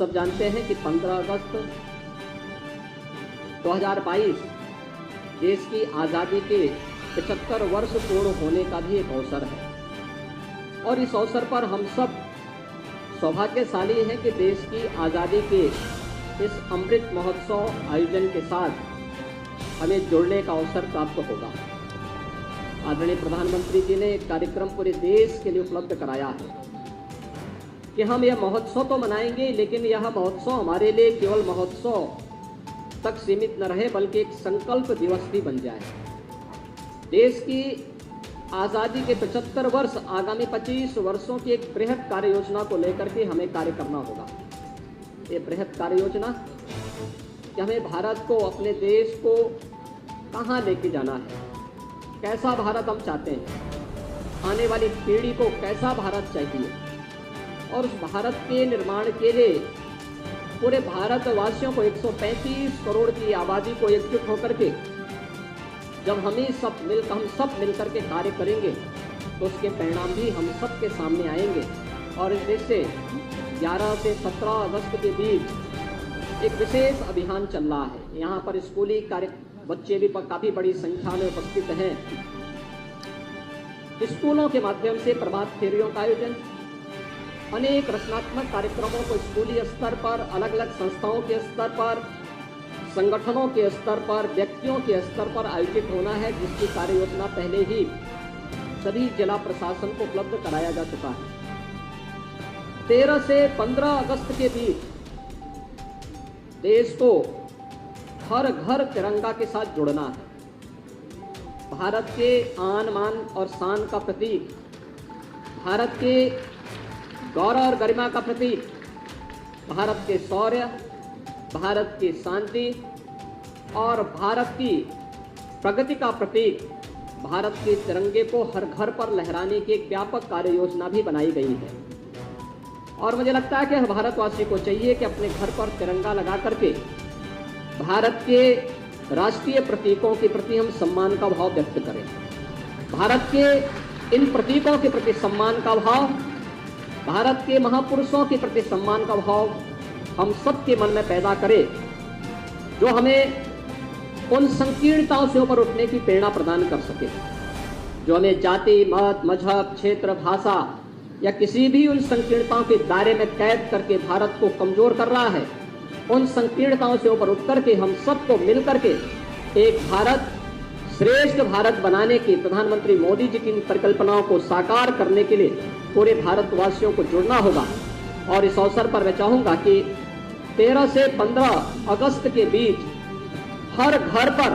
सब जानते हैं कि 15 अगस्त 2022 देश की आज़ादी के 75 वर्ष पूर्ण होने का भी एक अवसर है और इस अवसर पर हम सब सौभाग्यशाली हैं कि देश की आज़ादी के इस अमृत महोत्सव आयोजन के साथ हमें जुड़ने का अवसर प्राप्त होगा। आदरणीय प्रधानमंत्री जी ने एक कार्यक्रम पूरे देश के लिए उपलब्ध कराया है कि हम यह महोत्सव तो मनाएंगे, लेकिन यह महोत्सव हमारे लिए केवल महोत्सव तक सीमित न रहे बल्कि एक संकल्प दिवस भी बन जाए। देश की आज़ादी के 75 वर्ष आगामी 25 वर्षों की एक बृहद कार्य योजना को लेकर के हमें कार्य करना होगा। ये बृहद कार्य योजना कि हमें भारत को, अपने देश को कहाँ लेके जाना है, कैसा भारत हम चाहते हैं, आने वाली पीढ़ी को कैसा भारत चाहिए और उस भारत के निर्माण के लिए पूरे भारतवासियों को 135 करोड़ की आबादी को एकजुट होकर के जब हम सब मिलकर के कार्य करेंगे तो उसके परिणाम भी हम सब के सामने आएंगे। और इस देश से 11 से 17 अगस्त के बीच एक विशेष अभियान चल रहा है। यहाँ पर स्कूली बच्चे भी काफ़ी बड़ी संख्या में उपस्थित हैं। स्कूलों के माध्यम से प्रभात फेरियों का आयोजन, अनेक रचनात्मक कार्यक्रमों को स्कूली स्तर पर, अलग अलग संस्थाओं के स्तर पर, संगठनों के स्तर पर, व्यक्तियों के स्तर पर आयोजित होना है, जिसकी कार्य योजना पहले ही सभी जिला प्रशासन को उपलब्ध कराया जा चुका है। 13 से 15 अगस्त के बीच देश को हर घर तिरंगा के साथ जुड़ना है। भारत के आन मान और शान का प्रतीक, भारत के गौरव और गरिमा का प्रतीक, भारत के शौर्य, भारत की शांति और भारत की प्रगति का प्रतीक भारत के तिरंगे को हर घर पर लहराने की एक व्यापक कार्य योजना भी बनाई गई है। और मुझे लगता है कि हर भारतवासी को चाहिए कि अपने घर पर तिरंगा लगा करके भारत के राष्ट्रीय प्रतीकों के प्रति हम सम्मान का भाव व्यक्त करें। भारत के इन प्रतीकों के प्रति सम्मान का भाव, भारत के महापुरुषों के प्रति सम्मान का भाव हम सबके मन में पैदा करें, जो हमें उन संकीर्णताओं से ऊपर उठने की प्रेरणा प्रदान कर सके, जो हमें जाति, मत, मजहब, क्षेत्र, भाषा या किसी भी उन संकीर्णताओं के दायरे में कैद करके भारत को कमजोर कर रहा है। उन संकीर्णताओं से ऊपर उठ करके हम सबको मिलकर के एक भारत, श्रेष्ठ भारत बनाने की प्रधानमंत्री मोदी जी की परिकल्पनाओं को साकार करने के लिए पूरे भारतवासियों को जुड़ना होगा। और इस अवसर पर मैं चाहूँगा कि 13 से 15 अगस्त के बीच हर घर पर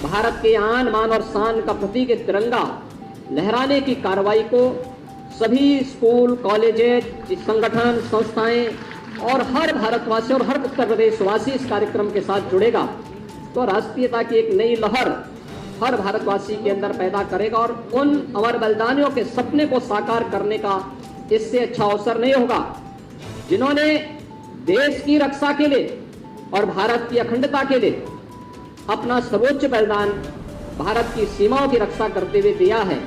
भारत के आन मान और शान का प्रतीक तिरंगा लहराने की कार्रवाई को सभी स्कूल, कॉलेजेस, संगठन, संस्थाएं और हर भारतवासी और हर उत्तर प्रदेशवासी इस कार्यक्रम के साथ जुड़ेगा तो राष्ट्रीयता की एक नई लहर हर भारतवासी के अंदर पैदा करेगा और उन अमर बलिदानियों के सपने को साकार करने का इससे अच्छा अवसर नहीं होगा, जिन्होंने देश की रक्षा के लिए और भारत की अखंडता के लिए अपना सर्वोच्च बलिदान भारत की सीमाओं की रक्षा करते हुए दिया है।